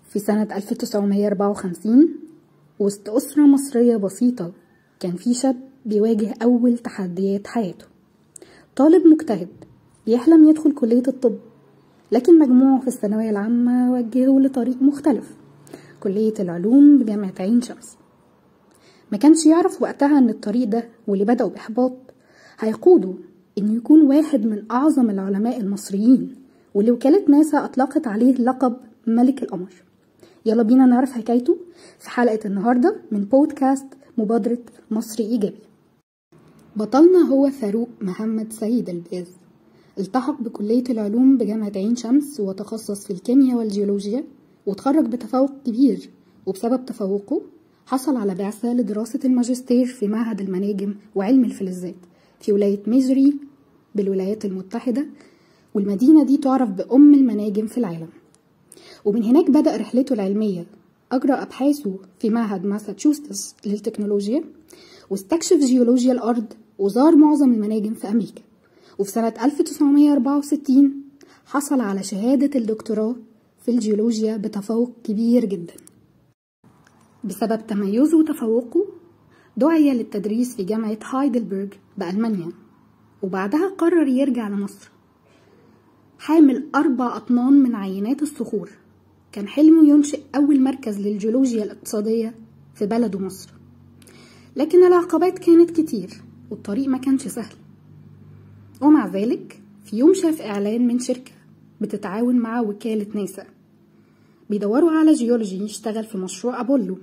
في سنة 1954 وسط أسرة مصرية بسيطة كان في شاب بيواجه أول تحديات حياته. طالب مجتهد بيحلم يدخل كلية الطب، لكن مجموعه في الثانوية العامة وجهه لطريق مختلف، كلية العلوم بجامعة عين شمس. ما كانش يعرف وقتها ان الطريق ده واللي بدأوا بإحباط هيقوده انه يكون واحد من أعظم العلماء المصريين، واللي وكالة ناسا أطلقت عليه لقب ملك القمر. يلا بينا نعرف حكايته في حلقة النهاردة من بودكاست مبادرة مصري إيجابي. بطلنا هو فاروق محمد سيد الباز. التحق بكلية العلوم بجامعة عين شمس وتخصص في الكيمياء والجيولوجيا، وتخرج بتفوق كبير، وبسبب تفوقه حصل على بعثة لدراسة الماجستير في معهد المناجم وعلم الفلزات في ولاية ميزوري بالولايات المتحدة، والمدينة دي تعرف بأم المناجم في العالم. ومن هناك بدأ رحلته العلمية، أجرى أبحاثه في معهد ماساتشوستس للتكنولوجيا، واستكشف جيولوجيا الأرض، وزار معظم المناجم في أمريكا. وفي سنة 1964 حصل على شهادة الدكتوراه في الجيولوجيا بتفوق كبير جدا. بسبب تميزه وتفوقه دعي للتدريس في جامعة هايدلبرج بألمانيا، وبعدها قرر يرجع لمصر حامل 4 أطنان من عينات الصخور. كان حلمه ينشئ أول مركز للجيولوجيا الاقتصادية في بلده مصر، لكن العقبات كانت كتير والطريق ما كانش سهل. ومع ذلك في يوم شاف إعلان من شركة بتتعاون مع وكالة ناسا بيدوروا على جيولوجي يشتغل في مشروع أبولو.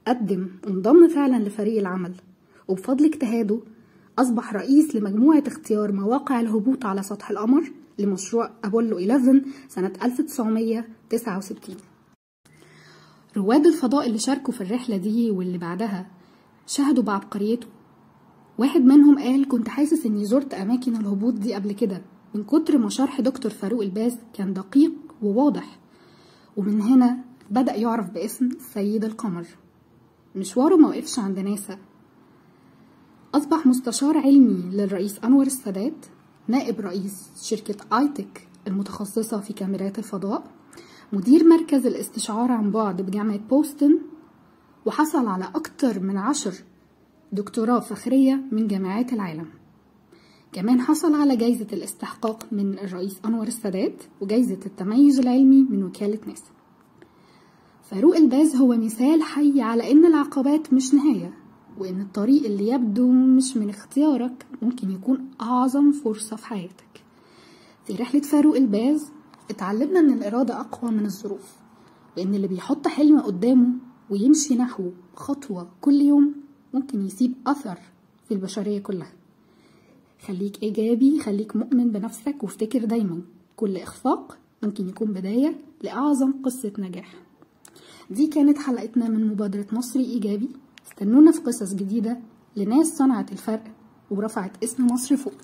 قدم وانضم فعلا لفريق العمل، وبفضل اجتهاده أصبح رئيس لمجموعة اختيار مواقع الهبوط على سطح القمر لمشروع أبولو 11 سنة 1969. رواد الفضاء اللي شاركوا في الرحلة دي واللي بعدها شهدوا بعبقريته. واحد منهم قال: كنت حاسس اني زرت اماكن الهبوط دي قبل كده، من كتر ما شرح دكتور فاروق الباز كان دقيق وواضح. ومن هنا بدأ يعرف باسم سيد القمر. مشواره ما وقفش عند ناسا، أصبح مستشار علمي للرئيس أنور السادات، نائب رئيس شركة آيتك المتخصصة في كاميرات الفضاء، مدير مركز الاستشعار عن بعد بجامعة بوسطن، وحصل على أكتر من 10 دكتوراه فخرية من جامعات العالم. كمان حصل على جايزة الاستحقاق من الرئيس أنور السادات وجايزة التميز العلمي من وكالة ناسا. فاروق الباز هو مثال حي على إن العقبات مش نهاية، وإن الطريق اللي يبدو مش من اختيارك ممكن يكون أعظم فرصة في حياتك. في رحلة فاروق الباز اتعلمنا إن الإرادة أقوى من الظروف، وإن اللي بيحط حلم قدامه ويمشي نحوه خطوة كل يوم ممكن يسيب أثر في البشرية كلها. خليك إيجابي، خليك مؤمن بنفسك، وافتكر دايما كل إخفاق ممكن يكون بداية لأعظم قصة نجاح. دي كانت حلقتنا من مبادرة مصري إيجابي. استنونا في قصص جديدة لناس صنعت الفرق ورفعت اسم مصر فوق.